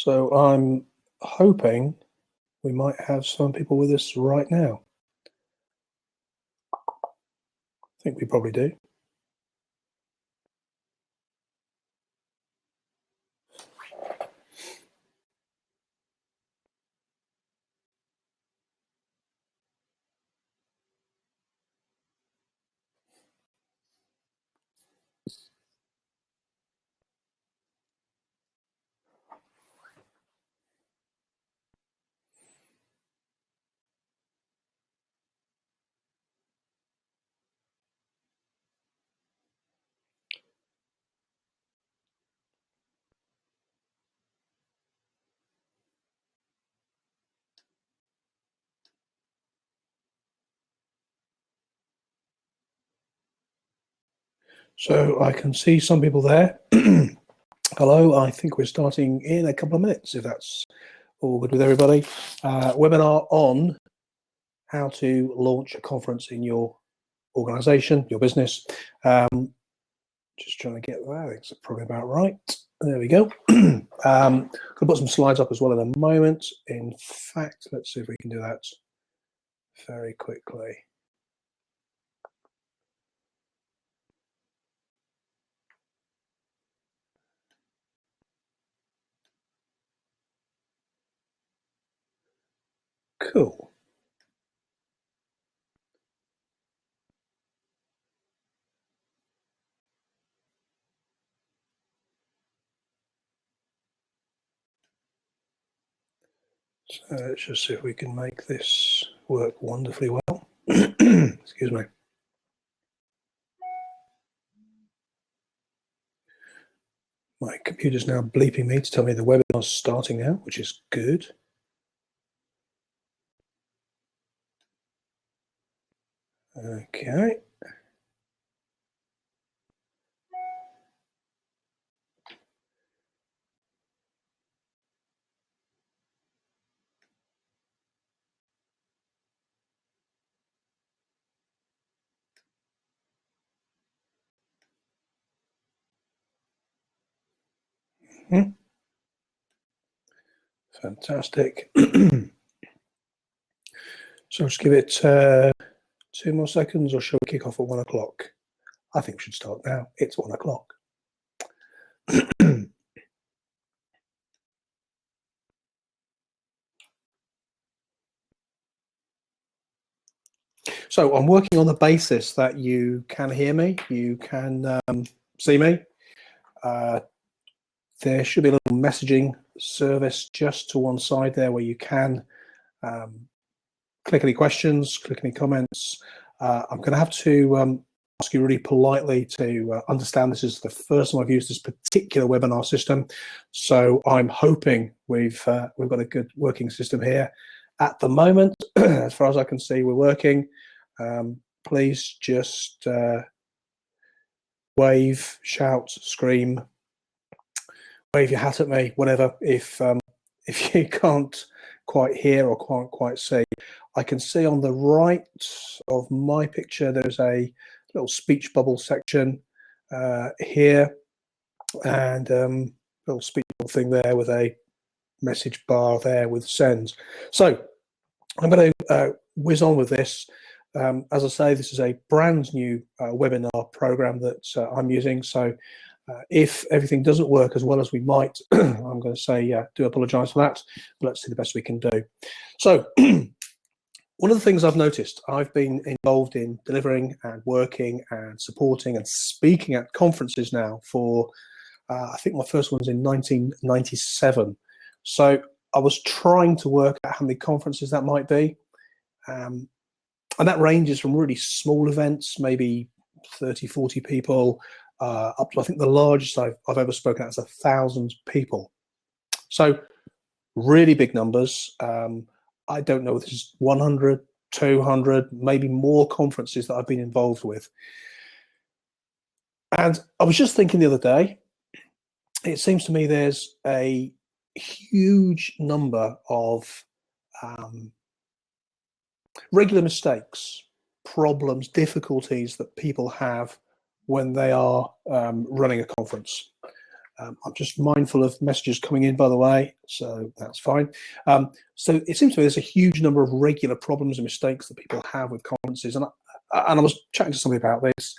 So I'm hoping we might have some people with us right now. I think we probably do. So I can see some people there. Hello, I think we're starting in a couple of minutes, if that's all good with everybody. Webinar on how to launch a conference in your organization, your business. Just trying to get that. It's probably about right. There we go. Gonna put some slides up as well in a moment. In fact, let's see if we can do that very quickly. Cool. So let's just see if we can make this work wonderfully well. Excuse me. My computer's now bleeping me to tell me the webinar's starting now, which is good. Okay. Fantastic. So just give it 2 more seconds, or shall we kick off at 1 o'clock? I think we should start now. It's 1 o'clock. So I'm working on the basis that you can hear me, you can see me. There should be a little messaging service just to one side there where you can click any questions, click any comments. I'm going to have to ask you really politely to understand this is the first time I've used this particular webinar system. So I'm hoping we've got a good working system here. At the moment, as far as I can see, we're working. Please just wave, shout, scream, wave your hat at me, whatever. If you can't quite hear or can't quite see, I can see on the right of my picture there's a little speech bubble section here, and little speech bubble thing there with a message bar there with sends. So I'm going to whiz on with this. As I say, this is a brand new webinar program that I'm using. So if everything doesn't work as well as we might, I'm going to say, do apologize for that, but let's see the best we can do. So one of the things I've noticed, I've been involved in delivering and working and supporting and speaking at conferences now for, I think my first one's in 1997. So I was trying to work out how many conferences that might be. And that ranges from really small events, maybe 30, 40 people, up to, I think the largest I've ever spoken at is 1,000 people. So really big numbers. I don't know if this is 100, 200, maybe more conferences that I've been involved with. And I was just thinking the other day, it seems to me there's a huge number of regular mistakes, problems, difficulties that people have when they are running a conference. I'm just mindful of messages coming in, by the way, so that's fine. So it seems to me there's a huge number of regular problems and mistakes that people have with conferences, and I was chatting to somebody about this,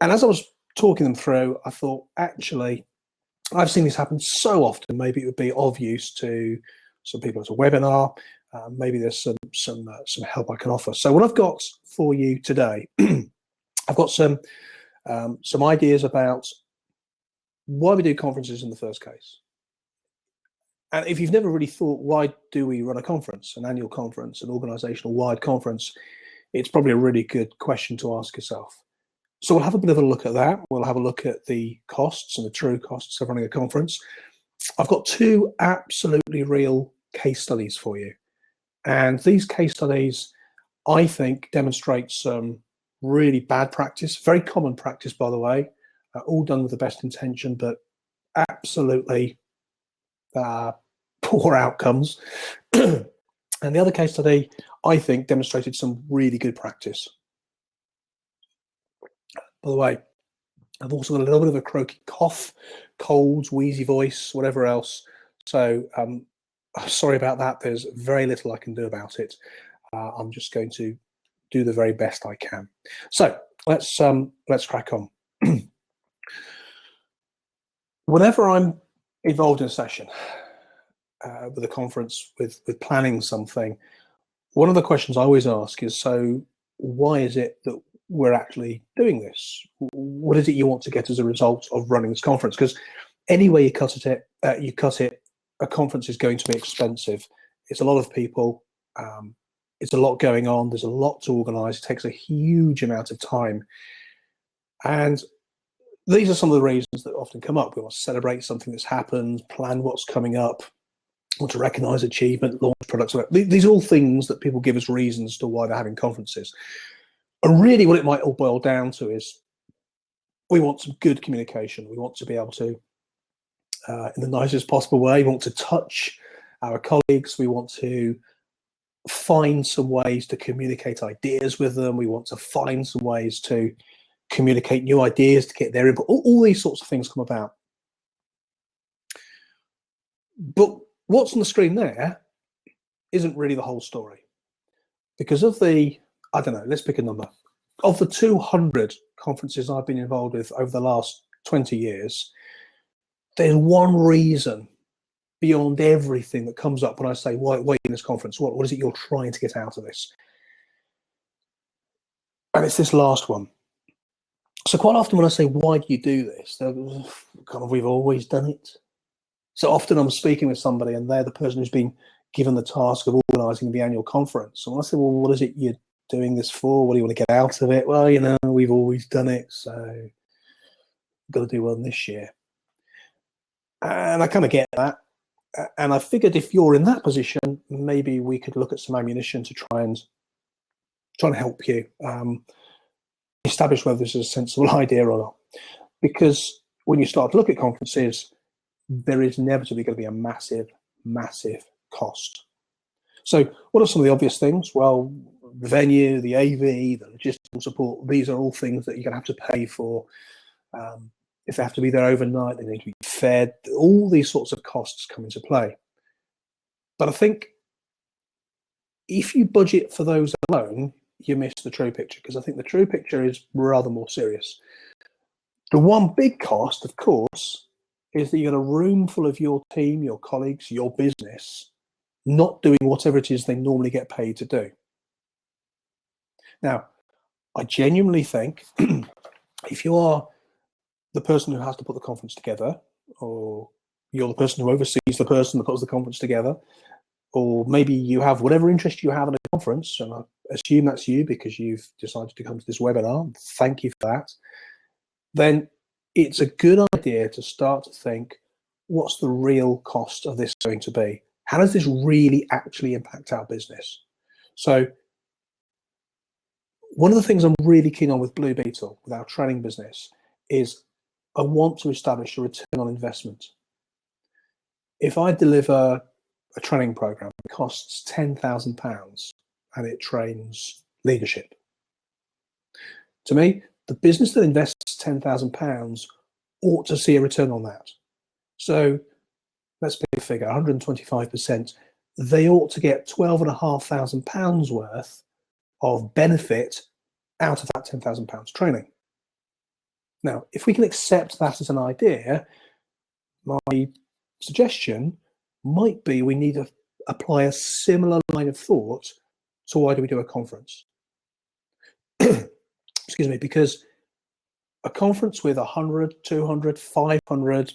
and as I was talking them through, I thought, actually, I've seen this happen so often. Maybe it would be of use to some people as a webinar. Maybe there's some help I can offer. So what I've got for you today, I've got some ideas about why we do conferences in the first case. And if you've never really thought, why do we run a conference, an annual conference, an organizational wide conference, it's probably a really good question to ask yourself. So we'll have a bit of a look at that. We'll have a look at the costs and the true costs of running a conference. I've got two absolutely real case studies for you. And these case studies, I think, demonstrate some really bad practice, very common practice, by the way, all done with the best intention, but absolutely poor outcomes. And the other case study, I think, demonstrated some really good practice. By the way, I've also got a little bit of a croaky cough, colds, wheezy voice, whatever else. So sorry about that. There's very little I can do about it. I'm just going to do the very best I can. So let's crack on. Whenever I'm involved in a session with a conference, with planning something, one of the questions I always ask is, so why is it that we're actually doing this? What is it you want to get as a result of running this conference? Because any way you cut it, a conference is going to be expensive. It's a lot of people. It's a lot going on. There's a lot to organize. It takes a huge amount of time. And these are some of the reasons that often come up. We want to celebrate something that's happened, plan what's coming up, want to recognize achievement, launch products. These are all things that people give us reasons to why they're having conferences. And really what it might all boil down to is we want some good communication. We want to be able to, in the nicest possible way, we want to touch our colleagues. We want to find some ways to communicate ideas with them. We want to find some ways to communicate new ideas, to get their input. All these sorts of things come about. But what's on the screen there isn't really the whole story. Because of the, I don't know, let's pick a number. Of the 200 conferences I've been involved with over the last 20 years, there's one reason beyond everything that comes up when I say, why in this conference? What is it you're trying to get out of this? And it's this last one. So quite often when I say, why do you do this? We've always done it. So often I'm speaking with somebody and they're the person who's been given the task of organising the annual conference. And I say, well, what is it you're doing this for? What do you want to get out of it? Well, we've always done it, so we've got to do one this year. And I kind of get that. And I figured if you're in that position, maybe we could look at some ammunition to try and help you establish whether this is a sensible idea or not. Because when you start to look at conferences, there is inevitably going to be a massive, massive cost. So what are some of the obvious things? Well, the venue, the AV, the logistical support, these are all things that you're going to have to pay for. If they have to be there overnight, they need to be fed. All these sorts of costs come into play. But I think if you budget for those alone, you miss the true picture, because I think the true picture is rather more serious. The one big cost, of course, is that you got a room full of your team, your colleagues, your business, not doing whatever it is they normally get paid to do. Now, I genuinely think if you are the person who has to put the conference together, or you're the person who oversees the person that puts the conference together, or maybe you have whatever interest you have in a conference, and I assume that's you because you've decided to come to this webinar, thank you for that, then it's a good idea to start to think, what's the real cost of this going to be? How does this really actually impact our business? So one of the things I'm really keen on with Blue Beetle, with our training business, is I want to establish a return on investment. If I deliver a training program that costs £10,000 and it trains leadership, to me, the business that invests £10,000 ought to see a return on that. So let's pick a figure, 125%. They ought to get £12,500 worth of benefit out of that £10,000 training. Now, if we can accept that as an idea, my suggestion might be we need to apply a similar line of thought to why do we do a conference. Excuse me, because a conference with 100, 200, 500,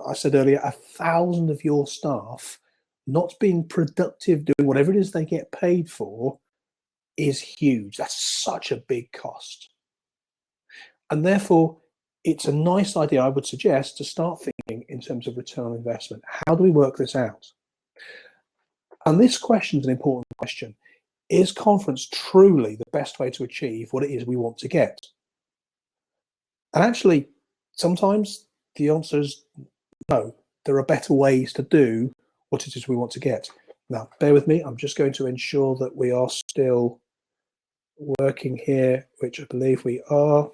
I said earlier, 1,000 of your staff not being productive doing whatever it is they get paid for is huge. That's such a big cost. And therefore, it's a nice idea, I would suggest, to start thinking in terms of return on investment. How do we work this out? And this question is an important question. Is conference truly the best way to achieve what it is we want to get? And actually, sometimes the answer is no. There are better ways to do what it is we want to get. Now, bear with me. I'm just going to ensure that we are still working here, which I believe we are.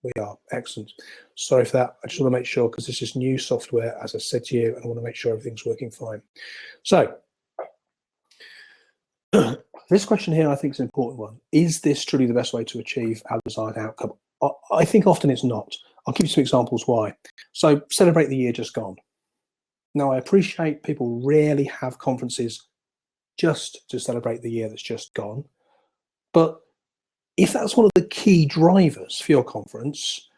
We are. Excellent. Sorry for that. I just want to make sure, because this is new software, as I said to you, and I want to make sure everything's working fine. So, this question here I think is an important one. Is this truly the best way to achieve our desired outcome? I think often it's not. I'll give you some examples why. So, celebrate the year just gone. Now, I appreciate people rarely have conferences just to celebrate the year that's just gone. But if that's one of the key drivers for your conference,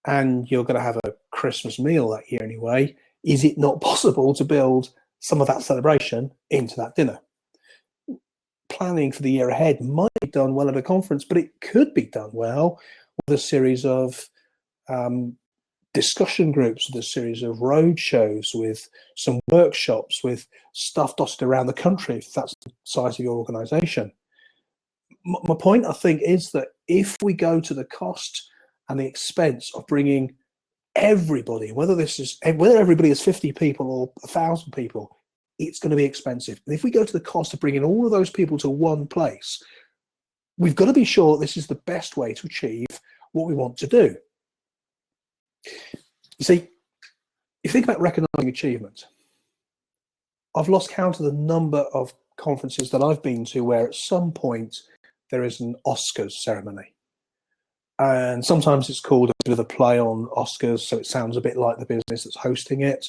and you're going to have a Christmas meal that year anyway, is it not possible to build some of that celebration into that dinner? Planning for the year ahead might be done well at a conference, but it could be done well with a series of discussion groups, with a series of road shows, with some workshops, with stuff dotted around the country, if that's the size of your organization. My point, I think, is that if we go to the cost and the expense of bringing everybody, whether everybody is 50 people or 1,000 people, it's going to be expensive. And if we go to the cost of bringing all of those people to one place, we've got to be sure this is the best way to achieve what we want to do. You see, if you think about recognizing achievement, I've lost count of the number of conferences that I've been to where at some point there is an Oscars ceremony. And sometimes it's called a bit of a play on Oscars, so it sounds a bit like the business that's hosting it,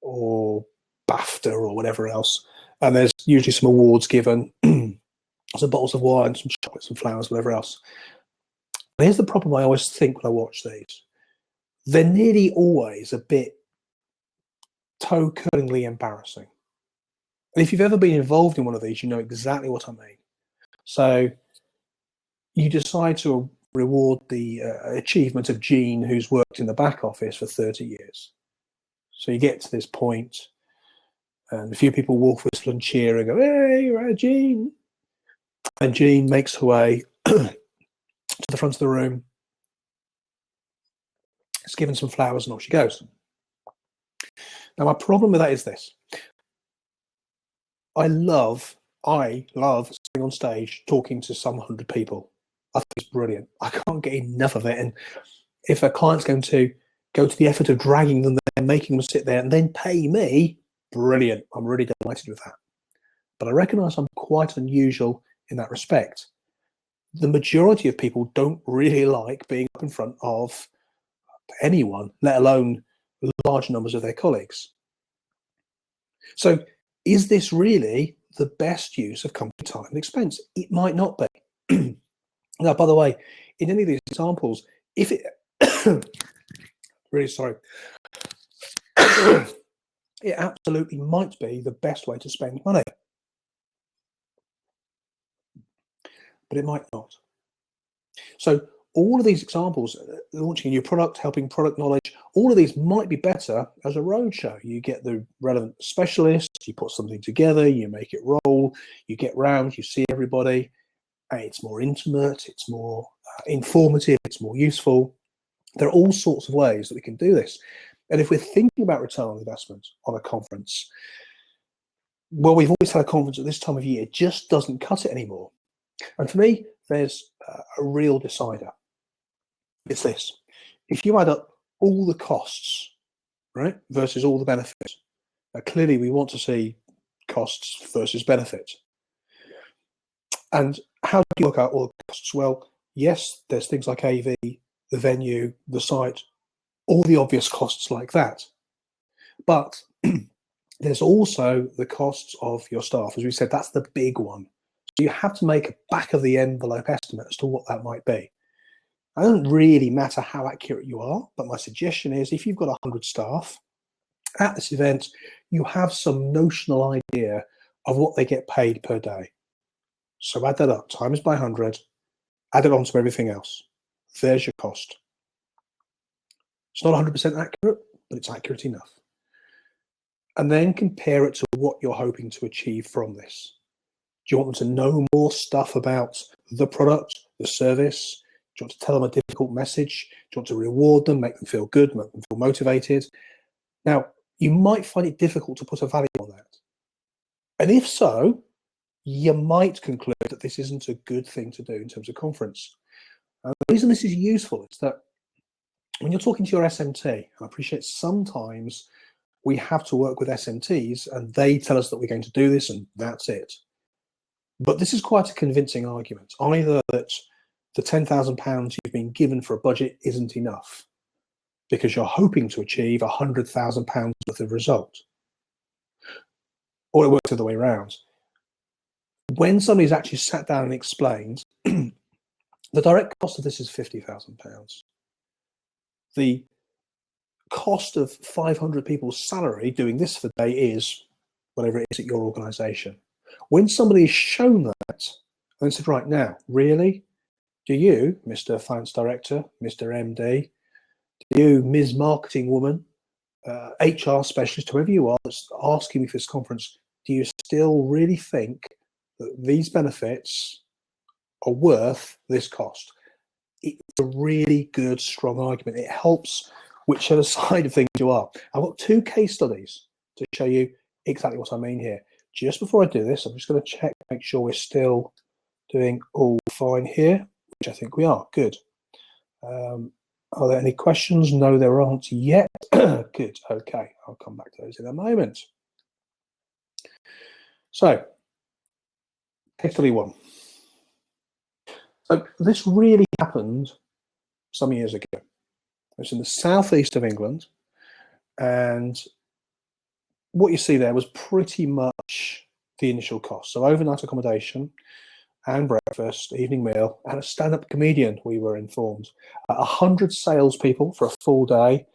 or BAFTA or whatever else. And there's usually some awards given, some bottles of wine, some chocolates and flowers, whatever else. But here's the problem I always think when I watch these. They're nearly always a bit toe-curlingly embarrassing. And if you've ever been involved in one of these, you know exactly what I mean. So you decide to reward the achievement of Jean, who's worked in the back office for 30 years. So you get to this point, and a few people wolf whistle and cheer and go, "Hey, you're right, Jean." And Jean makes her way to the front of the room. It's given some flowers and off she goes. Now, my problem with that is this. I love sitting on stage talking to some 100 people. I think it's brilliant. I can't get enough of it. And if a client's going to go to the effort of dragging them there, making them sit there and then pay me, brilliant. I'm really delighted with that. But I recognize I'm quite unusual in that respect. The majority of people don't really like being up in front of anyone, let alone large numbers of their colleagues. So is this really the best use of company time and expense? It might not be. Now, by the way, in any of these examples, if it really sorry, it absolutely might be the best way to spend money, but it might not. So all of these examples, launching a new product, helping product knowledge, all of these might be better as a roadshow. You get the relevant specialists, you put something together, you make it roll, you get round, you see everybody. It's more intimate, it's more informative, it's more useful. There are all sorts of ways that we can do this. And if we're thinking about return on investment on a conference, well, we've always had a conference at this time of year, it just doesn't cut it anymore. And for me, there's a real decider. It's this. If you add up all the costs, right, versus all the benefits. Now, clearly, we want to see costs versus benefits. And how do you look at all the costs? Well, yes, there's things like AV, the venue, the site, all the obvious costs like that. But there's also the costs of your staff. As we said, that's the big one. So you have to make a back of the envelope estimate as to what that might be. It doesn't really matter how accurate you are, but my suggestion is if you've got 100 staff at this event, you have some notional idea of what they get paid per day. So add that up, times by 100, add it on to everything else. There's your cost. It's not 100% accurate, but it's accurate enough. And then compare it to what you're hoping to achieve from this. Do you want them to know more stuff about the product, the service? Do you want to tell them a difficult message? Do you want to reward them, make them feel good, make them feel motivated? Now, you might find it difficult to put a value on that. And if so, you might conclude that this isn't a good thing to do in terms of conference. The reason this is useful is that when you're talking to your SMT, and I appreciate sometimes we have to work with SMTs and they tell us that we're going to do this and that's it. But this is quite a convincing argument. Either that the £10,000 you've been given for a budget isn't enough because you're hoping to achieve £100,000 worth of result, or it works the other way around. When somebody's actually sat down and explained, the direct cost of this is £50,000. The cost of 500 people's salary doing this for the day is whatever it is at your organization. When somebody is shown that and said, right now, really? Do you, Mr. Finance Director, Mr. MD, do you, Ms. Marketing Woman, HR Specialist, whoever you are that's asking me for this conference, do you still really think that these benefits are worth this cost? It's a really good, strong argument. It helps whichever side of things you are. I've got two case studies to show you exactly what I mean here. Just before I do this, I'm just going to check, make sure we're still doing all fine here, which I think we are. Good. Are there any questions? No, there aren't yet. Good. Okay, I'll come back to those in a moment. So, case study one. So this really happened some years ago. It was in the southeast of England, and what you see there was pretty much the initial cost. So overnight accommodation and breakfast, evening meal, and a stand-up comedian, we were informed. 100 salespeople for a full day,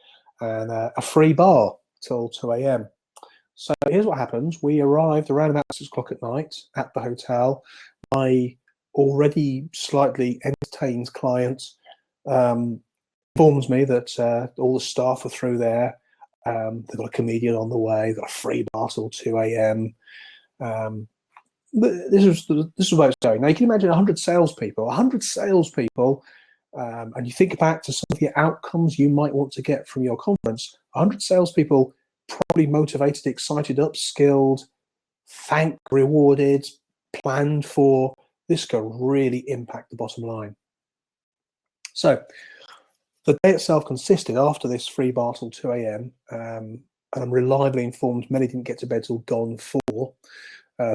and a free bar till 2 a.m. So here's what happens. We arrived around about 6 o'clock at night at the hotel. My already slightly entertained client informs me that all the staff are through there. They've got a comedian on the way. They've got a free bar till 2 a.m. This is where it's going. Now you can imagine 100 salespeople, and you think back to some of the outcomes you might want to get from your conference. 100 salespeople, probably motivated, excited, upskilled, thanked, rewarded, planned for. This could really impact the bottom line. So the day itself consisted, after this free bar till 2 a.m., and I'm reliably informed many didn't get to bed till gone 4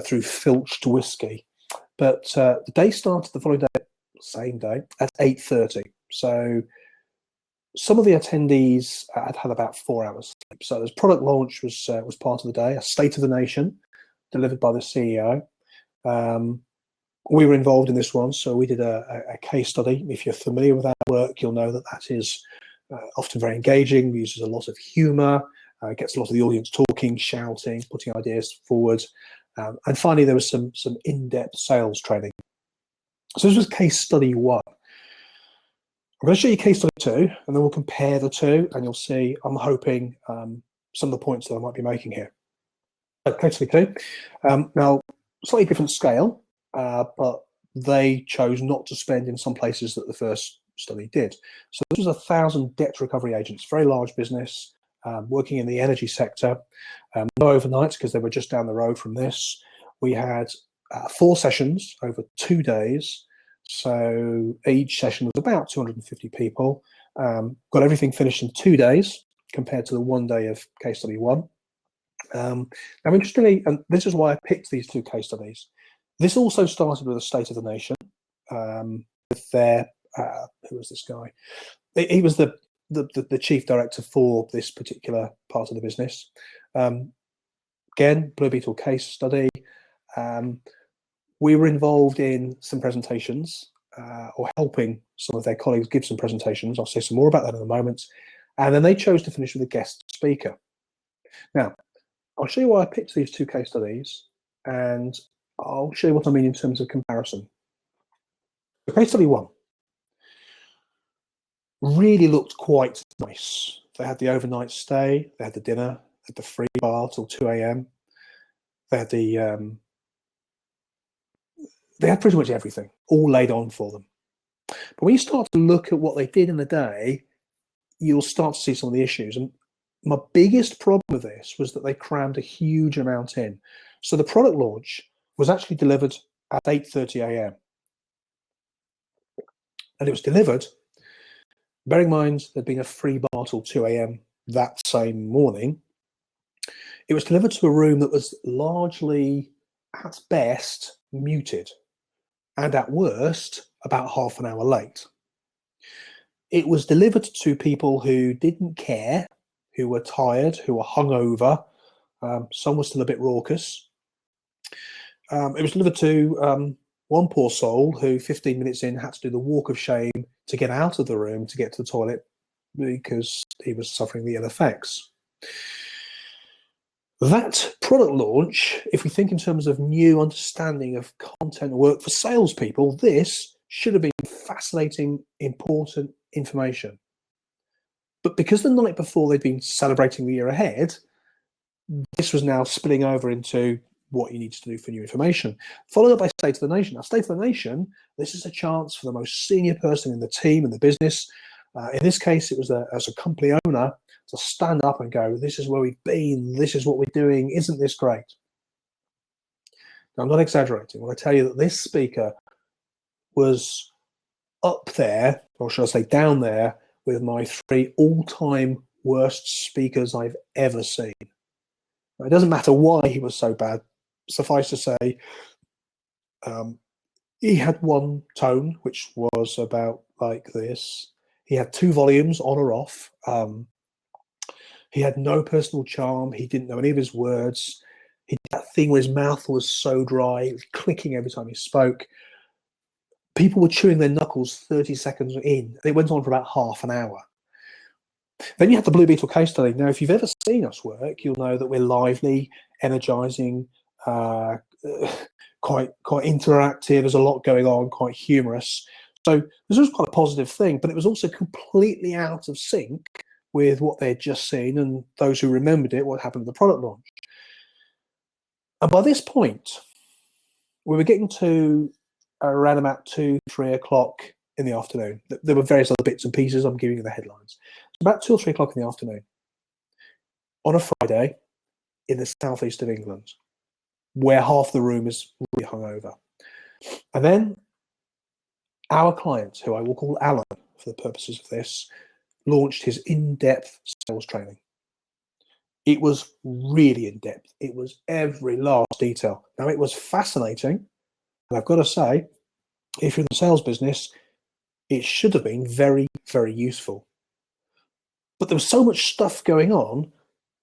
through filched whiskey. But the day started the following day, same day, at 8:30. So some of the attendees had about 4 hours sleep. So this product launch was part of the day, a state of the nation delivered by the CEO. We were involved in this one, so we did a case study. If you're familiar with our work, you'll know that that is often very engaging, uses a lot of humour, gets a lot of the audience talking, shouting, putting ideas forward. And finally, there was some in-depth sales training. So this was case study 1. I'm going to show you case study 2, and then we'll compare the two, and you'll see, I'm hoping, some of the points that I might be making here. Case study 2. Now, slightly different scale, but they chose not to spend in some places that the first study did. So this was 1,000 debt recovery agents, very large business, working in the energy sector. No overnights because they were just down the road from this. We had 4 sessions over 2 days. So each session was about 250 people. Got everything finished in 2 days compared to the 1 day of case study 1. Now, interestingly, and this is why I picked these 2 case studies, this also started with a State of the Nation, with their, who was this guy? He was the chief director for this particular part of the business. Again, Blue Beetle case study. We were involved in some presentations, or helping some of their colleagues give some presentations. I'll say some more about that in a moment. And then they chose to finish with a guest speaker. Now, I'll show you why I picked these 2 case studies, and I'll show you what I mean in terms of comparison. So case study 1 really looked quite nice. They had the overnight stay, they had the dinner, they had the free bar till 2 a.m. They had they had pretty much everything all laid on for them. But when you start to look at what they did in the day, you'll start to see some of the issues. And my biggest problem with this was that they crammed a huge amount in. So the product launch was actually delivered at 8:30 a.m. And it was delivered, bearing in mind there'd been a free bar till 2 a.m. that same morning. It was delivered to a room that was largely, at best, muted, and at worst, about half an hour late. It was delivered to people who didn't care, who were tired, who were hungover. Some were still a bit raucous. It was delivered to one poor soul who 15 minutes in had to do the walk of shame to get out of the room to get to the toilet because he was suffering the ill effects. That product launch, if we think in terms of new understanding of content work for salespeople, this should have been fascinating, important information. But because the night before they'd been celebrating the year ahead, this was now spilling over into what you need to do for new information, followed up by State of the Nation. Now, State of the Nation, this is a chance for the most senior person in the team and the business. In this case, it was as a company owner to stand up and go, this is where we've been, this is what we're doing, isn't this great? Now, I'm not exaggerating when I tell you that this speaker was up there, or should I say down there, with my 3 all-time worst speakers I've ever seen. Now, it doesn't matter why he was so bad. Suffice to say, he had one tone, which was about like this. He had 2 volumes on or off. He had no personal charm. He didn't know any of his words. He did that thing where his mouth was so dry, clicking every time he spoke. People were chewing their knuckles 30 seconds in. It went on for about half an hour. Then you had the Blue Beetle case study. Now, if you've ever seen us work, you'll know that we're lively, energizing, quite interactive. There's a lot going on, quite humorous. So this was quite a positive thing, but it was also completely out of sync with what they had just seen and those who remembered it, what happened at the product launch. And by this point, we were getting to around about 2, 3 o'clock in the afternoon. There were various other bits and pieces. I'm giving you the headlines. About 2 or 3 o'clock in the afternoon on a Friday in the southeast of England, where half the room is really hungover. And then our client, who I will call Alan for the purposes of this, launched his in-depth sales training. It was really in-depth. It was every last detail. Now, it was fascinating. And I've got to say, if you're in the sales business, it should have been very, very useful. But there was so much stuff going on,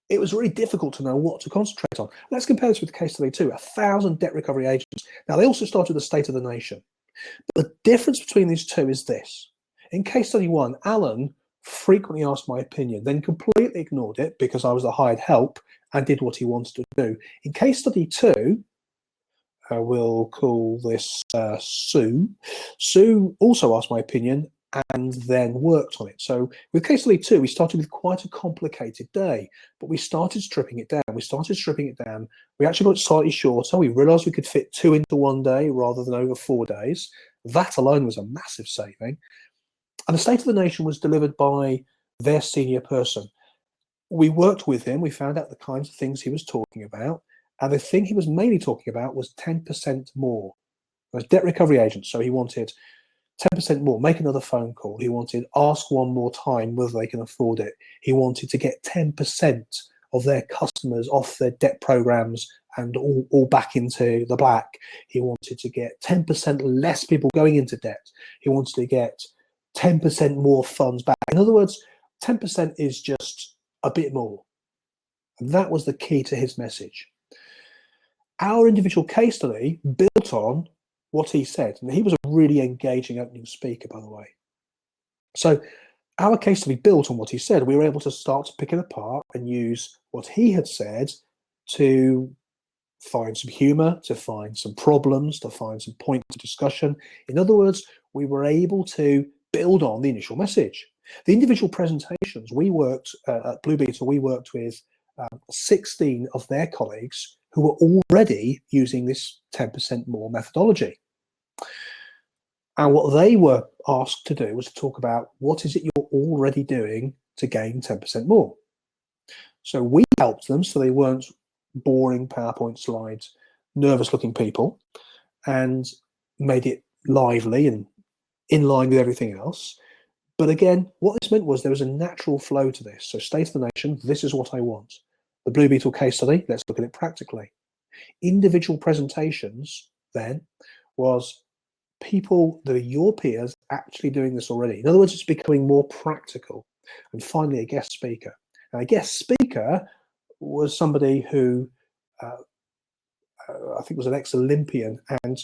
it was really difficult to know what to concentrate on. Let's compare this with case study 2, 1,000 debt recovery agents. Now, they also started with the State of the Nation. But the difference between these 2 is this. In case study 1, Alan frequently asked my opinion, then completely ignored it because I was the hired help and did what he wanted to do. In case study 2, we'll call this Sue. Sue also asked my opinion and then worked on it. So with case study 2, we started with quite a complicated day, but we started stripping it down. We actually got it slightly shorter. We realized we could fit 2 into 1 day rather than over 4 days. That alone was a massive saving. And the State of the Nation was delivered by their senior person. We worked with him. We found out the kinds of things he was talking about. And the thing he was mainly talking about was 10% more. As debt recovery agents. So he wanted 10% more, make another phone call. He wanted ask one more time whether they can afford it. He wanted to get 10% of their customers off their debt programs and all back into the black. He wanted to get 10% less people going into debt. He wanted to get 10% more funds back. In other words, 10% is just a bit more. And that was the key to his message. Our individual case study built on what he said. And he was a really engaging opening speaker, by the way. So our case study built on what he said. We were able to start to pick it apart and use what he had said to find some humor, to find some problems, to find some points of discussion. In other words, we were able to build on the initial message. The individual presentations, we worked at Blue Beetle, we worked with 16 of their colleagues who were already using this 10% more methodology. And what they were asked to do was to talk about what is it you're already doing to gain 10% more. So we helped them so they weren't boring PowerPoint slides, nervous looking people, and made it lively and in line with everything else. But again, what this meant was there was a natural flow to this. So State of the Nation, this is what I want. The Blue Beetle case study, let's look at it practically. Individual presentations then was people that are your peers actually doing this already. In other words, it's becoming more practical. And finally, a guest speaker. And a guest speaker was somebody who I think was an ex-Olympian, and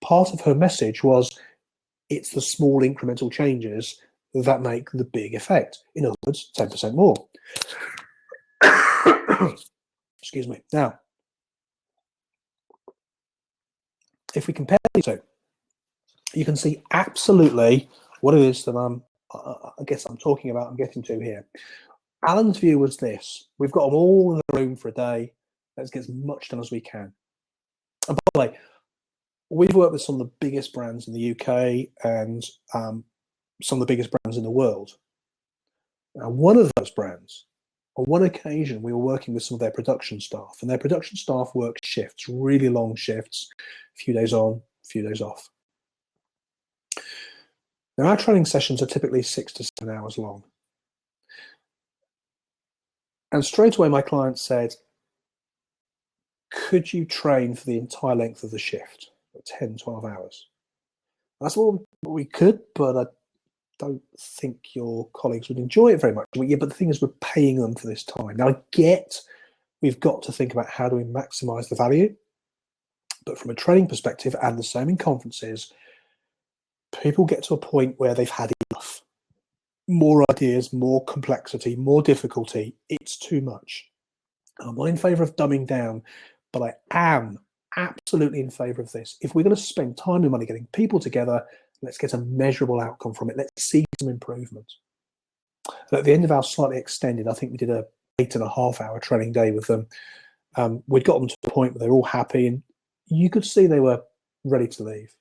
part of her message was it's the small incremental changes that make the big effect. In other words, 10% more. Excuse me. Now, if we compare these two, you can see absolutely what it is that I guess I'm talking about, I'm getting to here. Alan's view was this: we've got them all in the room for a day. Let's get as much done as we can. And by the way, we've worked with some of the biggest brands in the UK and some of the biggest brands in the world. Now, one of those brands, on one occasion, we were working with some of their production staff, and their production staff worked shifts, really long shifts, a few days on, a few days off. Now, our training sessions are typically 6 to 7 hours long. And straight away, my client said, could you train for the entire length of the shift, 10, 12 hours? That's what we could, but I don't think your colleagues would enjoy it very much. Yeah, but the thing is, we're paying them for this time. Now, I get we've got to think about how do we maximize the value, but from a training perspective, and the same in conferences, people get to a point where they've had enough. More ideas, more complexity, more difficulty. It's too much. I'm not in favor of dumbing down, but I am absolutely in favor of this. If we're going to spend time and money getting people together, let's get a measurable outcome from it. Let's see some improvement. And at the end of our slightly extended, I think we did a 8.5-hour training day with them. We'd got them to the point where they were all happy, and you could see they were ready to leave.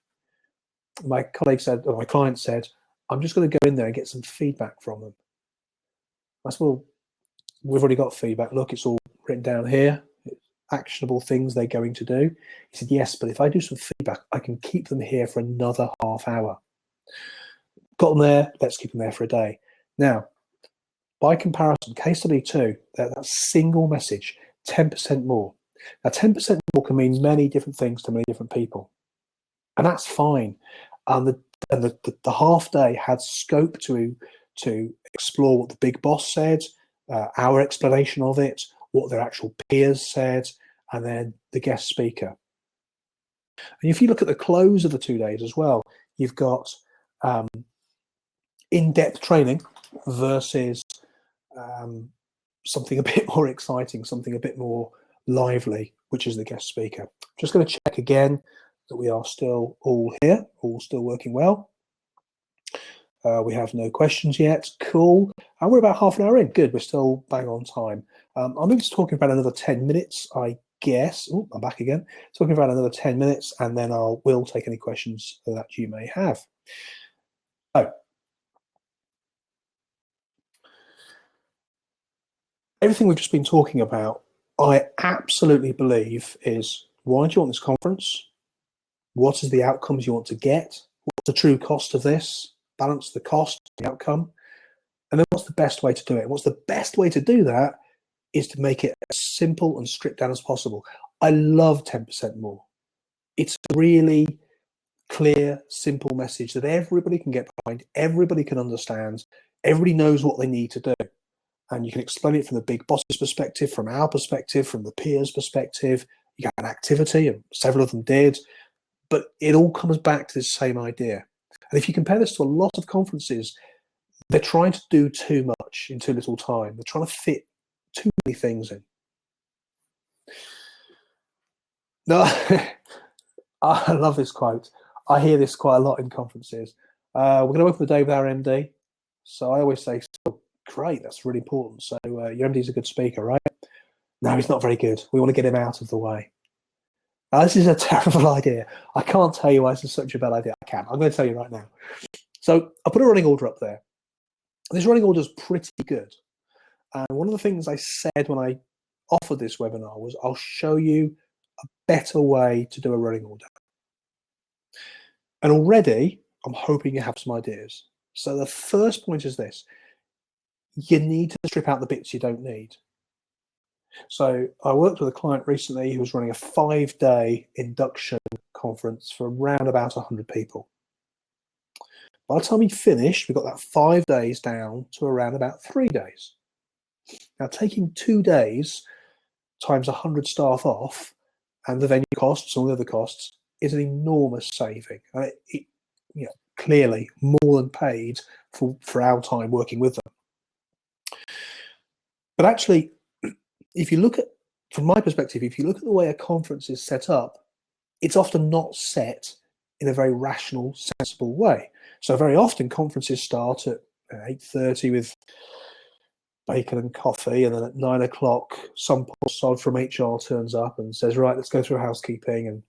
My colleague said, or my client said, I'm just going to go in there and get some feedback from them. I said, well, we've already got feedback. Look, it's all written down here. Actionable things they're going to do. He said, yes, but if I do some feedback, I can keep them here for another half hour. Got them there, let's keep them there for a day. Now, by comparison, case study 2, that single message, 10% more. Now, 10% more can mean many different things to many different people, and that's fine. And the half day had scope to explore what the big boss said, our explanation of it, what their actual peers said, and then the guest speaker. And if you look at the close of the 2 days as well, you've got in-depth training versus something a bit more exciting, something a bit more lively, which is the guest speaker. Just going to check again that we are still all here, all still working well. We have no questions yet. Cool. And we're about half an hour in. Good. We're still bang on time. I'm just talking about another 10 minutes, I guess. Oh, I'm back again. Talking about another 10 minutes, and then we'll take any questions that you may have. So, everything we've just been talking about, I absolutely believe is, why do you want this conference? What is the outcomes you want to get? What's the true cost of this? Balance the cost, the outcome. And then what's the best way to do it? What's the best way to do that is to make it as simple and stripped down as possible. I love 10% more. It's a really clear, simple message that everybody can get behind, everybody can understand, everybody knows what they need to do. And you can explain it from the big boss's perspective, from our perspective, from the peers' perspective. You got an activity, and several of them did, but it all comes back to this same idea. And if you compare this to a lot of conferences, they're trying to do too much in too little time. They're trying to fit too many things in. No, I love this quote. I hear this quite a lot in conferences. We're going to open the day with our MD. So I always say, oh, great, that's really important. So your MD's a good speaker, right? No, he's not very good. We want to get him out of the way. Now, this is a terrible idea. I can't tell you why this is such a bad idea. I can. I'm going to tell you right now. So I put a running order up there. This running order is pretty good. And one of the things I said when I offered this webinar was I'll show you a better way to do a running order. And already, I'm hoping you have some ideas. So the first point is this. You need to strip out the bits you don't need. So I worked with a client recently who was running a 5-day induction conference for around about 100 people. By the time he finished, we got that 5 days down to around about 3 days. Now, taking 2 days times 100 staff off and the venue costs and all the other costs is an enormous saving. It clearly more than paid for our time working with them. But actually, if you look at, from my perspective, if you look at the way a conference is set up, it's often not set in a very rational, sensible way. So very often conferences start at 8:30 with bacon and coffee, and then at 9 o'clock, some poor sod from HR turns up and says, right, let's go through housekeeping and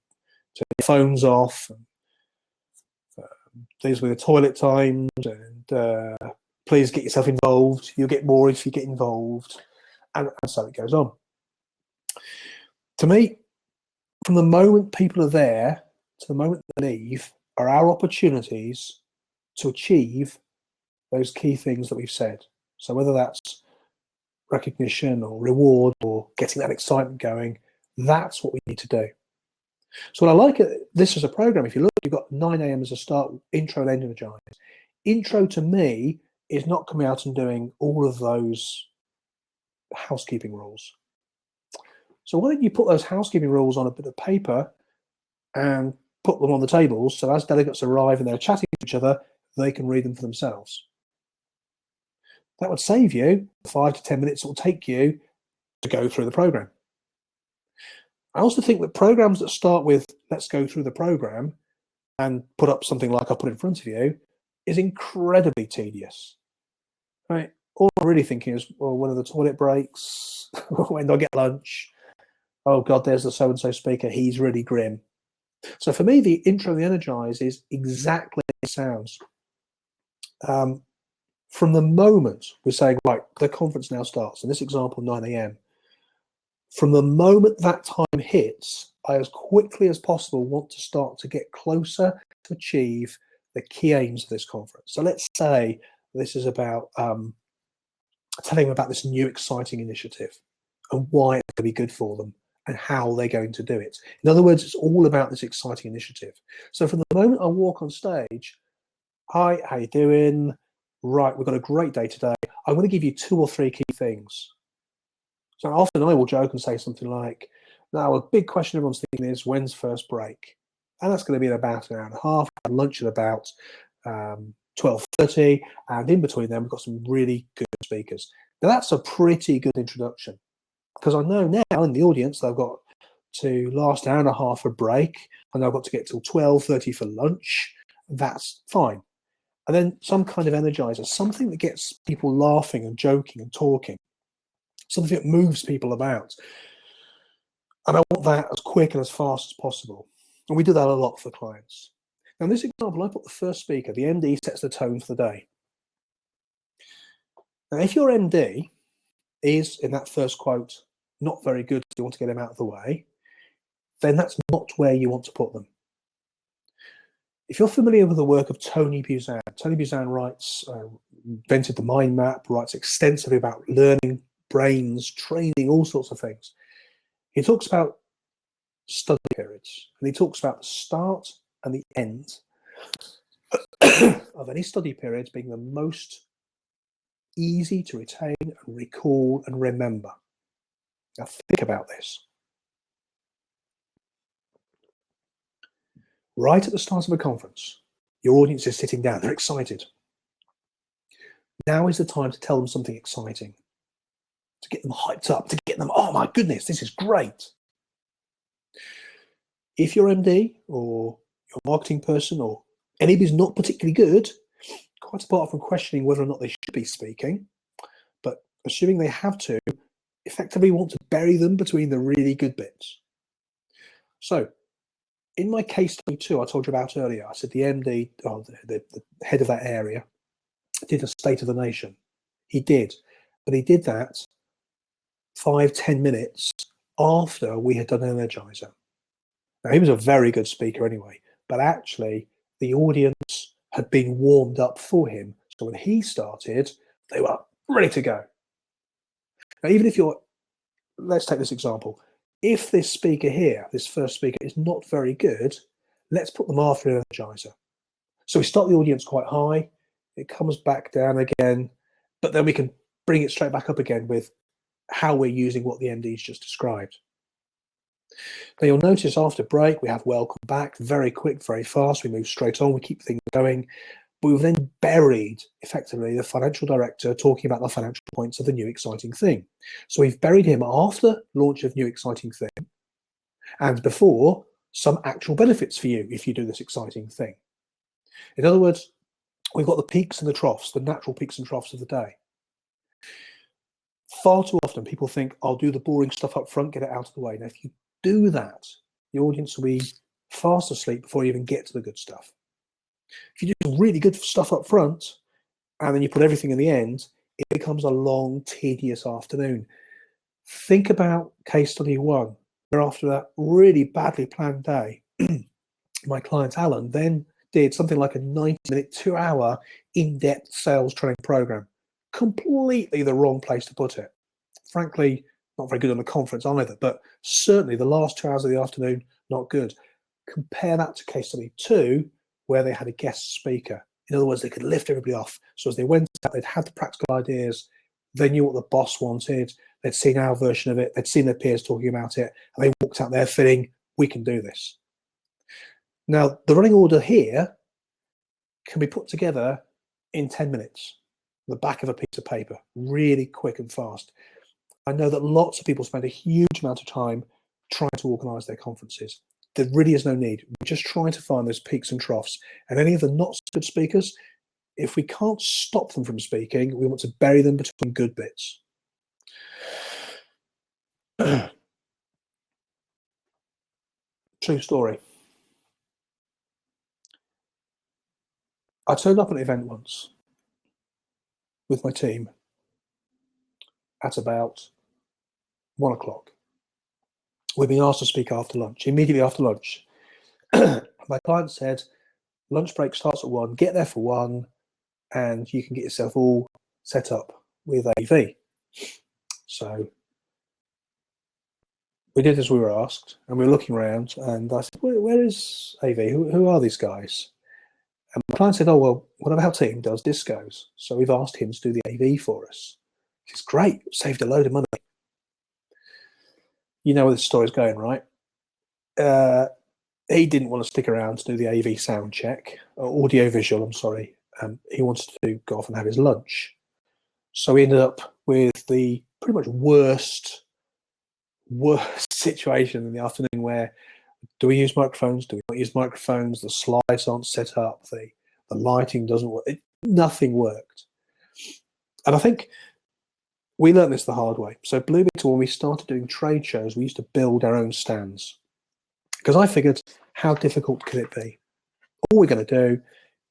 turn your phones off, and these were the toilet times, and please get yourself involved. You'll get more if you get involved, and so it goes on. To me, from the moment people are there to the moment they leave are our opportunities to achieve those key things that we've said. So whether that's recognition or reward or getting that excitement going, that's what we need to do. So what I like this as a program, if you look, you've got 9 a.m. as a start, intro and energize. Intro to me is not coming out and doing all of those housekeeping rules. So why don't you put those housekeeping rules on a bit of paper and put them on the tables, so as delegates arrive and they're chatting to each other, they can read them for themselves. That would save you 5 to 10 minutes it will take you to go through the program. I also think that programs that start with, let's go through the program and put up something like I put in front of you, is incredibly tedious. Right? All I'm really thinking is, well, when are the toilet breaks? When do I get lunch? Oh God, there's the so-and-so speaker. He's really grim. So for me, the intro and the energize is exactly as it sounds. From the moment we're saying, right, the conference now starts, in this example, 9 a.m., from the moment that time hits, I, as quickly as possible, want to start to get closer to achieve the key aims of this conference. So let's say this is about telling them about this new exciting initiative and why it's going to be good for them and how they're going to do it. In other words, it's all about this exciting initiative. So from the moment I walk on stage, hi, how you doing? Right, we've got a great day today. I'm going to give you 2 or 3 key things. So often I will joke and say something like, now a big question everyone's thinking is, when's first break? And that's going to be in about an hour and a half, and lunch at about 12:30, and in between them we've got some really good speakers. Now that's a pretty good introduction, because I know now in the audience they've got to last an hour and a half for break, and I've got to get till 12:30 for lunch. That's fine. And then some kind of energizer, something that gets people laughing and joking and talking, something that moves people about. And I want that as quick and as fast as possible. And we do that a lot for clients. Now in this example, I put the first speaker, the MD sets the tone for the day. Now if your MD is, in that first quote, not very good, you want to get him out of the way, then that's not where you want to put them. If you're familiar with the work of Tony Buzan, Tony Buzan invented the mind map, writes extensively about learning, brains, training, all sorts of things. He talks about study periods, and he talks about the start and the end of any study periods being the most easy to retain and recall and remember. Now think about this. Right at the start of a conference, your audience is sitting down, they're excited. Now is the time to tell them something exciting, to get them hyped up, to get them, oh my goodness, this is great. If your MD or your marketing person or anybody's not particularly good, quite apart from questioning whether or not they should be speaking, but assuming they have to, effectively want to bury them between the really good bits. So in my case study 2, I told you about earlier, I said the MD, the head of that area, did a state of the nation. He did, but he did that 5-10 minutes after we had done an Energizer. Now, he was a very good speaker anyway, but actually the audience had been warmed up for him. So when he started, they were ready to go. Now, even if let's take this example. If this speaker here, this first speaker, is not very good, let's put them after an Energizer. So we start the audience quite high, it comes back down again, but then we can bring it straight back up again with how we're using what the MD's just described. Now you'll notice after break, we have welcome back, very quick, very fast, we move straight on, we keep things going. But we've then buried, effectively, the financial director talking about the financial points of the new exciting thing. So we've buried him after launch of new exciting thing and before some actual benefits for you if you do this exciting thing. In other words, we've got the peaks and the troughs, the natural peaks and troughs of the day. Far too often people think, I'll do the boring stuff up front, get it out of the way. Now, if you do that, the audience will be fast asleep before you even get to the good stuff. If you do some really good stuff up front and then you put everything in the end, it becomes a long, tedious afternoon. Think about case study 1, where after that really badly planned day, my client Alan then did something like a 90-minute, 2-hour in-depth sales training program. Completely the wrong place to put it. Frankly, not very good on the conference either, but certainly the last 2 hours of the afternoon, not good. Compare that to case study 2, where they had a guest speaker. In other words, they could lift everybody off. So as they went out, they'd had the practical ideas, they knew what the boss wanted, they'd seen our version of it, they'd seen their peers talking about it, and they walked out there feeling, we can do this. Now, the running order here can be put together in 10 minutes, the back of a piece of paper, really quick and fast. I know that lots of people spend a huge amount of time trying to organise their conferences. There really is no need. We're just trying to find those peaks and troughs. And any of the not so good speakers, if we can't stop them from speaking, we want to bury them between good bits. True story. I turned up at an event once with my team at about 1 o'clock. We've been asked to speak after lunch, immediately after lunch. My client said, lunch break starts at 1, get there for 1, and you can get yourself all set up with AV. So we did as we were asked, and we were looking around, and I said, where is AV? Who are these guys? And my client said, oh, well, one of our team does discos, so we've asked him to do the AV for us. It's great, saved a load of money. You know where this story's going, right? He didn't want to stick around to do the AV sound check, audio visual, I'm sorry. He wanted to go off and have his lunch. So we ended up with the pretty much worst situation in the afternoon where do we use microphones? Do we not use microphones? The slides aren't set up. The lighting doesn't work. Nothing worked. And I think we learned this the hard way. So Blue Beetle, when we started doing trade shows, we used to build our own stands. Because I figured, how difficult could it be? All we're going to do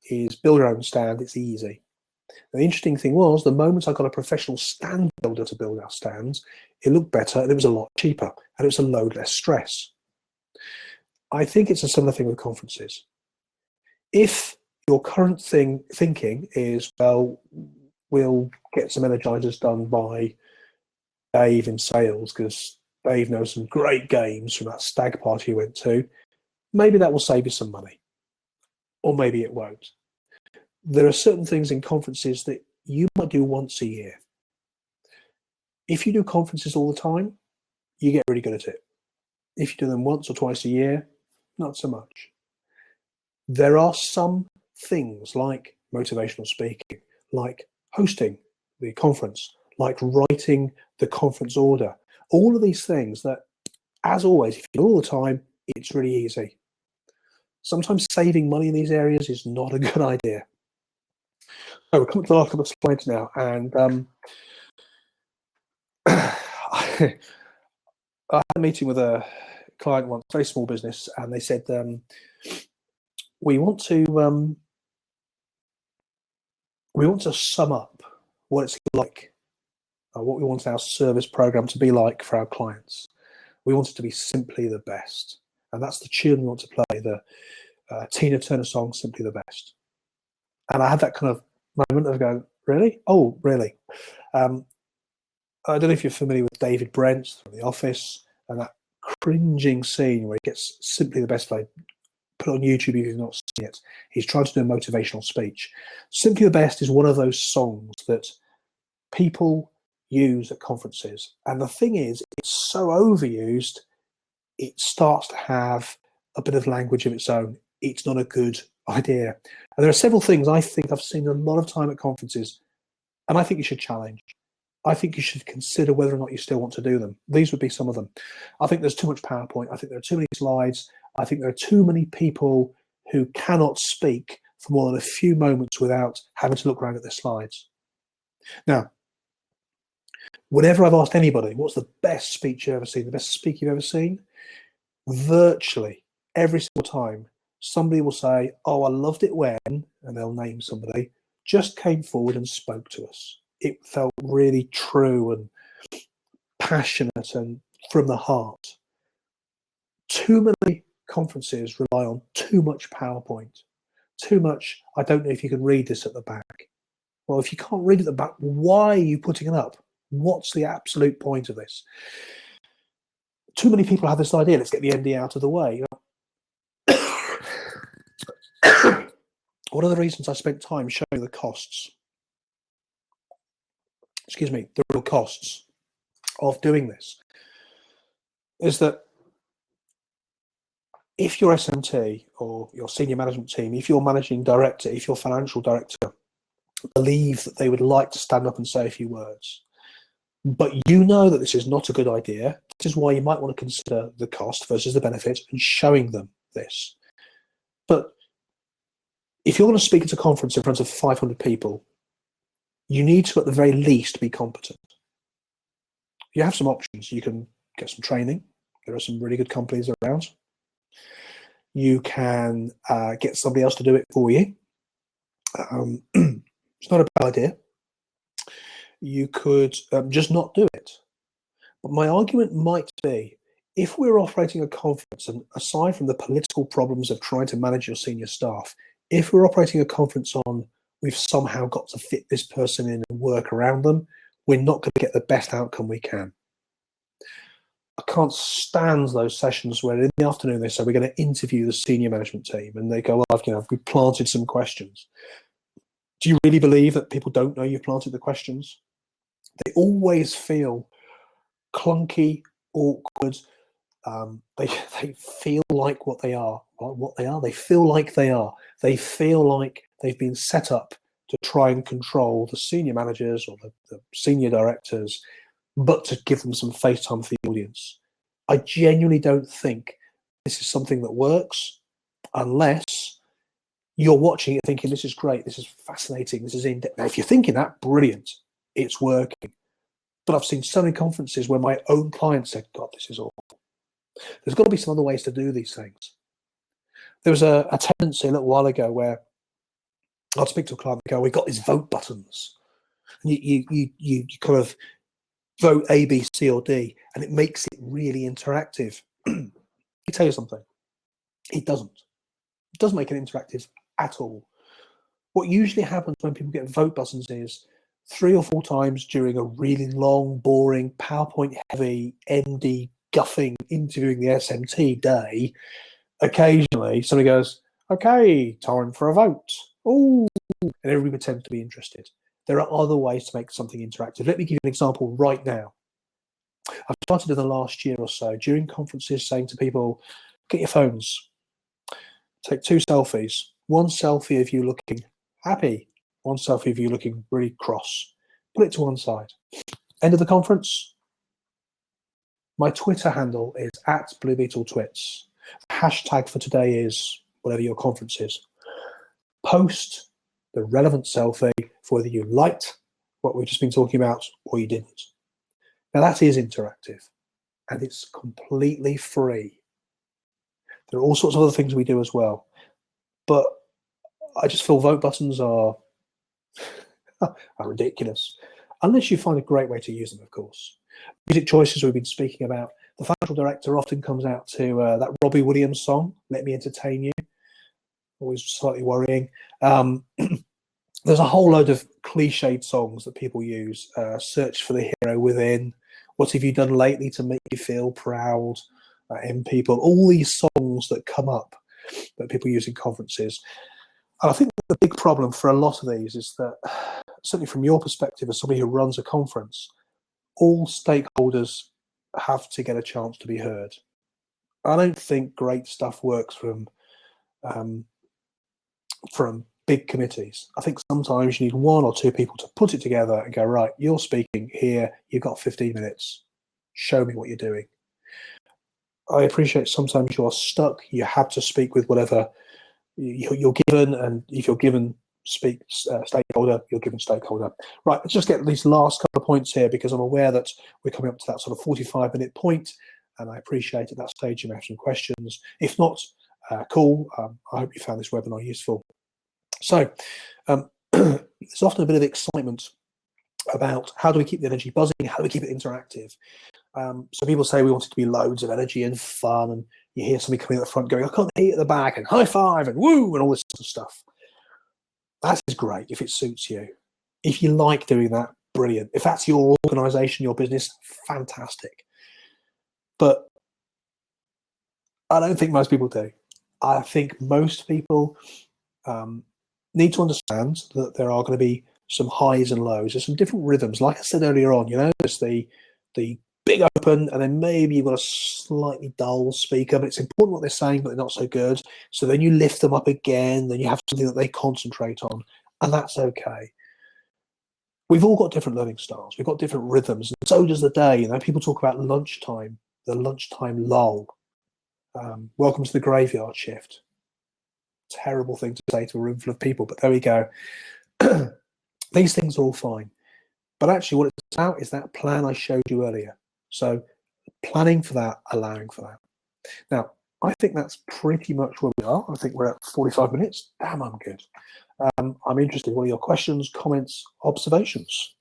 is build our own stand. It's easy. And the interesting thing was, the moment I got a professional stand builder to build our stands, it looked better and it was a lot cheaper and it was a load less stress. I think it's a similar thing with conferences. If your current thinking is, well, we'll get some energizers done by Dave in sales because Dave knows some great games from that stag party you went to, maybe that will save you some money, or maybe it won't. There are certain things in conferences that you might do once a year. If you do conferences all the time, you get really good at it. If you do them once or twice a year, not so much. There are some things like motivational speaking, like hosting the conference, like writing the conference order, all of these things that, as always, if you do all the time, it's really easy. Sometimes saving money in these areas is not a good idea. So we're coming to the last couple of slides now, and I had a meeting with a client once, very small business, and they said, we want to sum up what it's like, what we want our service program to be like for our clients. We want it to be simply the best, and that's the tune we want to play, the Tina Turner song, Simply the Best. And I had that kind of moment of going, really? Oh, really? I don't know if you're familiar with David Brent from The Office and that cringing scene where he gets Simply the Best played. Put it on YouTube if you've not seen it. He's trying to do a motivational speech. Simply the Best is one of those songs that people use at conferences. And the thing is, it's so overused, it starts to have a bit of language of its own. It's not a good idea. And there are several things I think I've seen a lot of time at conferences, and I think you should challenge. I think you should consider whether or not you still want to do them. These would be some of them. I think there's too much PowerPoint. I think there are too many slides. I think there are too many people who cannot speak for more than a few moments without having to look around at their slides. Now, whenever I've asked anybody, what's the best speech you've ever seen, the best speaker you've ever seen, virtually every single time, somebody will say, oh, I loved it when, and they'll name somebody, just came forward and spoke to us. It felt really true and passionate and from the heart. Too many conferences rely on too much PowerPoint, too much, I don't know if you can read this at the back. Well, if you can't read at the back, why are you putting it up? What's the absolute point of this? Too many people have this idea, let's get the MD out of the way. One of the reasons I spent time showing the costs, the real costs of doing this, is that if your SMT or your senior management team, if your managing director, if your financial director believe that they would like to stand up and say a few words, but you know that this is not a good idea, this is why you might want to consider the cost versus the benefit and showing them this. But if you're going to speak at a conference in front of 500 people, you need to, at the very least, be competent. You have some options. You can get some training. There are some really good companies around. You can get somebody else to do it for you. It's not a bad idea. You could just not do it. But my argument might be, if we're operating a conference, and aside from the political problems of trying to manage your senior staff, if we're operating a conference on we've somehow got to fit this person in and work around them, we're not going to get the best outcome we can. I can't stand those sessions where in the afternoon they say we're going to interview the senior management team, and they go, well, we've planted some questions. Do you really believe that people don't know you've planted the questions? They always feel clunky, awkward. They feel like what they are. They feel like they are. They feel like they've been set up to try and control the senior managers or the senior directors, but to give them some face time for the audience. I genuinely don't think this is something that works unless you're watching it thinking, this is great, this is fascinating, this is in-depth. Now, if you're thinking that, brilliant, it's working. But I've seen so many conferences where my own clients said, God, this is awful. There's got to be some other ways to do these things. There was a tendency a little while ago where I'd speak to a client and go, we've got these vote buttons. And you kind of vote A, B, C, or D, and it makes it really interactive. Let me tell you something. It doesn't. It doesn't make it interactive at all. What usually happens when people get vote buttons is 3 or 4 times during a really long, boring, PowerPoint-heavy, MD guffing interviewing the SMT day, occasionally somebody goes, okay, time for a vote. Oh, and everybody pretends to be interested. There are other ways to make something interactive. Let me give you an example right now. I've started in the last year or so during conferences saying to people, get your phones, take 2 selfies. 1 selfie of you looking happy, 1 selfie of you looking really cross. Put it to one side. End of the conference. My Twitter handle is @BlueBeetleTwits. The hashtag for today is whatever your conference is. Post the relevant selfie for whether you liked what we've just been talking about or you didn't. Now that is interactive and it's completely free. There are all sorts of other things we do as well, but I just feel vote buttons are ridiculous, unless you find a great way to use them, of course. Music choices we've been speaking about. The financial director often comes out to that Robbie Williams song, Let Me Entertain You. Always slightly worrying. There's a whole load of cliched songs that people use. Search for the hero within. What have you done lately to make you feel proud? In people, all these songs that come up that people use in conferences. And I think the big problem for a lot of these is that, certainly from your perspective as somebody who runs a conference, all stakeholders have to get a chance to be heard. I don't think great stuff works from big committees. I think sometimes you need 1 or 2 people to put it together and go, right, you're speaking here, you've got 15 minutes, show me what you're doing. I appreciate sometimes you are stuck, you have to speak with whatever you're given, and if you're given stakeholder, you're given stakeholder. Right, let's just get these last couple of points here, because I'm aware that we're coming up to that sort of 45-minute point, and I appreciate at that stage you may have some questions. If not, cool. I hope you found this webinar useful. So there's often a bit of excitement about how do we keep the energy buzzing, how do we keep it interactive. So people say we want it to be loads of energy and fun, and you hear somebody coming at the front going, I can't hear at the back, and high five, and woo, and all this sort of stuff. That is great if it suits you. If you like doing that, brilliant. If that's your organization, your business, fantastic. But I don't think most people do. I think most people need to understand that there are going to be some highs and lows. There's some different rhythms. Like I said earlier on, there's the big open, and then maybe you've got a slightly dull speaker, but it's important what they're saying, but they're not so good. So then you lift them up again, then you have something that they concentrate on, and that's okay. We've all got different learning styles. We've got different rhythms, and so does the day. People talk about lunchtime, the lunchtime lull. Welcome to the graveyard shift. Terrible thing to say to a room full of people, but there we go. These things are all fine. But actually what it's about is that plan I showed you earlier. So planning for that, allowing for that. Now, I think that's pretty much where we are. I think we're at 45 minutes. Damn, I'm good. I'm interested. What are your questions, comments, observations?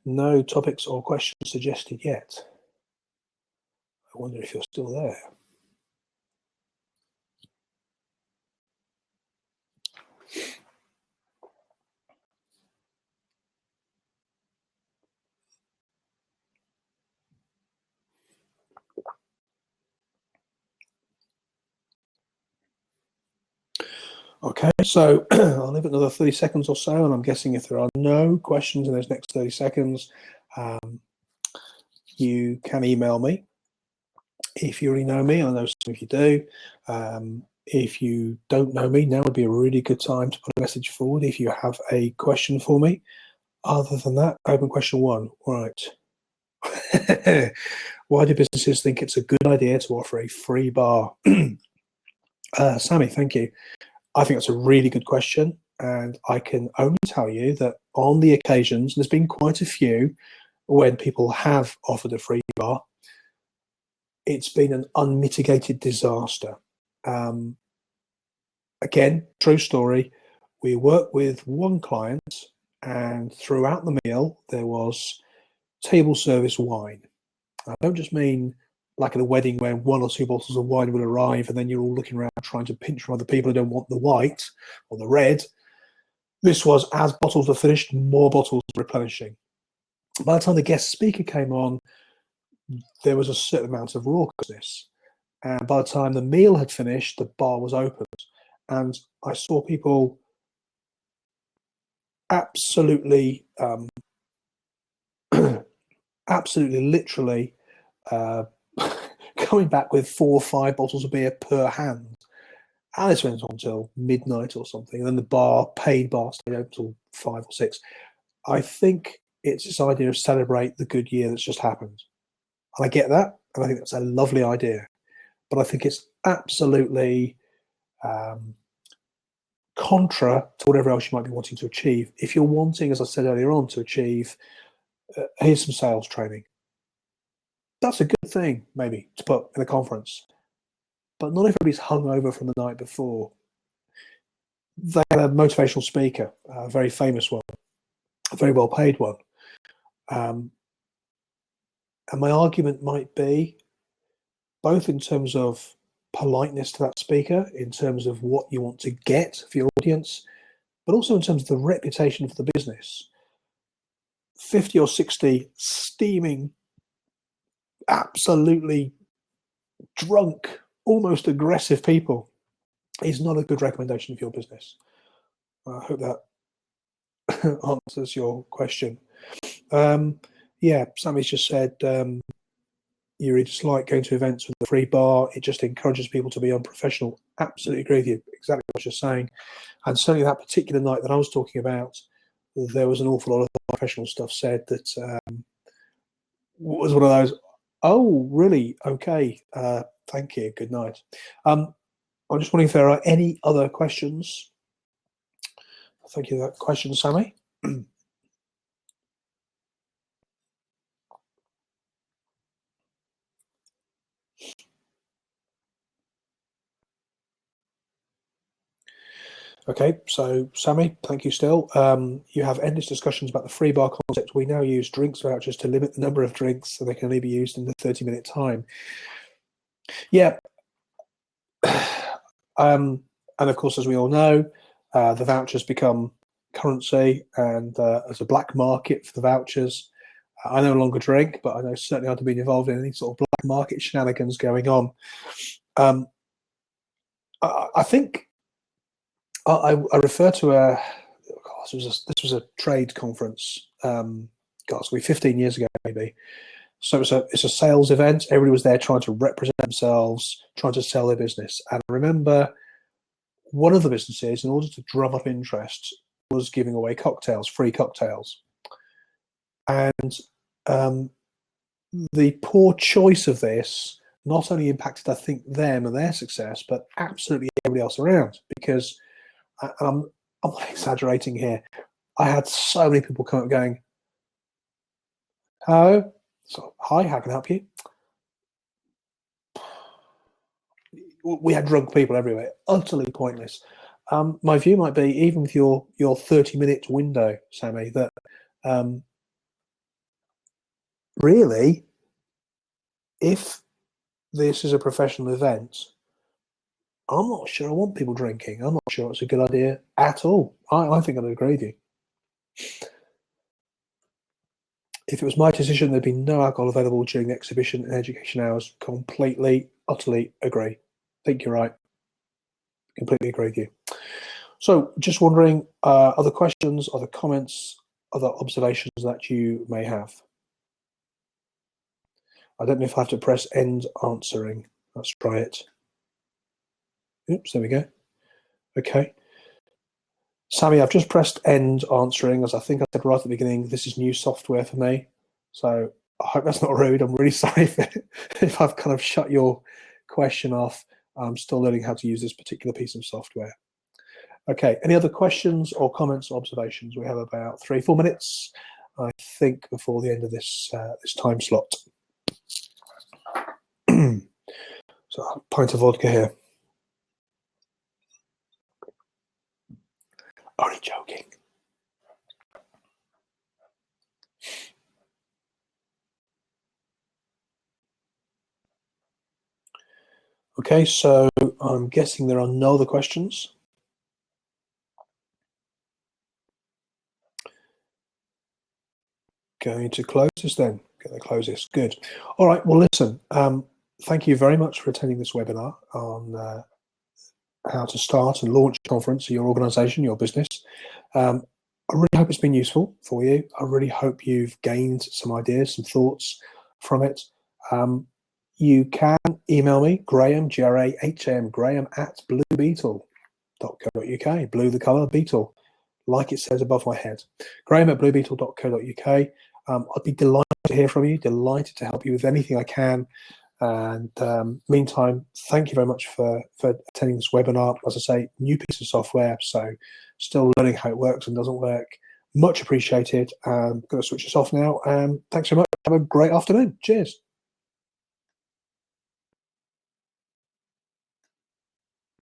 No topics or questions suggested yet. I wonder if you're still there. Okay, so I'll leave it another 30 seconds or so, and I'm guessing if there are no questions in those next 30 seconds, you can email me. If you already know me, I know some of you do. If you don't know me, now would be a really good time to put a message forward if you have a question for me. Other than that, open question 1. Right. Why do businesses think it's a good idea to offer a free bar? Sammy, thank you. I think that's a really good question, and I can only tell you that on the occasions, and there's been quite a few, when people have offered a free bar, it's been an unmitigated disaster. Again, true story. we worked with one client, and throughout the meal there was table service wine. I don't just mean like at a wedding where one or two bottles of wine will arrive and then you're all looking around trying to pinch from other people who don't want the white or the red. This was, as bottles were finished, more bottles replenishing. By the time the guest speaker came on, there was a certain amount of raucousness. And by the time the meal had finished, the bar was opened. And I saw people absolutely, absolutely literally coming back with 4 or 5 bottles of beer per hand. And this went on until midnight or something. And then the paid bar, stayed open until 5 or 6. I think it's this idea of celebrate the good year that's just happened. And I get that. And I think that's a lovely idea. But I think it's absolutely contra to whatever else you might be wanting to achieve. If you're wanting, as I said earlier on, to achieve, here's some sales training. That's a good thing, maybe, to put in a conference. But not everybody's hungover from the night before. They had a motivational speaker, a very famous one, a very well paid one. And my argument might be, both in terms of politeness to that speaker, in terms of what you want to get for your audience, but also in terms of the reputation for the business. 50 or 60 steaming, absolutely drunk, almost aggressive people is not a good recommendation for your business. I hope that answers your question. Yeah, Sammy's just said you really dislike going to events with a free bar. It just encourages people to be unprofessional. Absolutely agree with you. Exactly what you're saying. And certainly that particular night that I was talking about, there was an awful lot of professional stuff said that was one of those, oh, really? Okay. Thank you. Good night. I'm just wondering if there are any other questions. Thank you for that question, Sammy. Okay, so Sammy, thank you still. You have endless discussions about the free bar concept. We now use drinks vouchers to limit the number of drinks so they can only be used in the 30-minute time. Yeah. And of course, as we all know, the vouchers become currency, and there's a black market for the vouchers. I no longer drink, but I know certainly I've been involved in any sort of black market shenanigans going on. I think I refer to this was a trade conference. Gosh, 15 years ago maybe. So it's a sales event. Everybody was there trying to represent themselves, trying to sell their business. And I remember one of the businesses, in order to drum up interest, was giving away cocktails, free cocktails. And the poor choice of this not only impacted, I think, them and their success, but absolutely everybody else around. Because I'm not exaggerating here. I had so many people come up going, "Hello, so, hi, how can I help you?" We had drunk people everywhere, utterly pointless. My view might be, even with your 30-minute window, Sammy, that really, if this is a professional event, I'm not sure I want people drinking. I'm not sure it's a good idea at all. I think I'd agree with you. If it was my decision, there'd be no alcohol available during the exhibition and education hours. Completely, utterly agree. I think you're right. Completely agree with you. So just wondering, other questions, other comments, other observations that you may have? I don't know if I have to press end answering. Let's try it. Oops, there we go. Okay. Sammy, I've just pressed end answering, as I think I said right at the beginning, this is new software for me. So I hope that's not rude. I'm really sorry if I've kind of shut your question off. I'm still learning how to use this particular piece of software. Okay, any other questions or comments or observations? We have about 3-4 minutes, I think, before the end of this this time slot. So a pint of vodka here. Only joking. Okay, so I'm guessing there are no other questions. Going to close this then. Going to close this. Good. All right. Well, listen. Thank you very much for attending this webinar on how to start and launch a conference for your organisation, your business. I really hope it's been useful for you. I really hope you've gained some ideas, some thoughts from it. You can email me, Graham, Graham, Graham at bluebeetle.co.uk. Blue the colour, beetle, like it says above my head. Graham at bluebeetle.co.uk. I'd be delighted to hear from you, delighted to help you with anything I can. And meantime, thank you very much for attending this webinar. As I say, new piece of software, so still learning how it works and doesn't work. Much appreciated. Going to switch this off now. And thanks very much. Have a great afternoon. Cheers.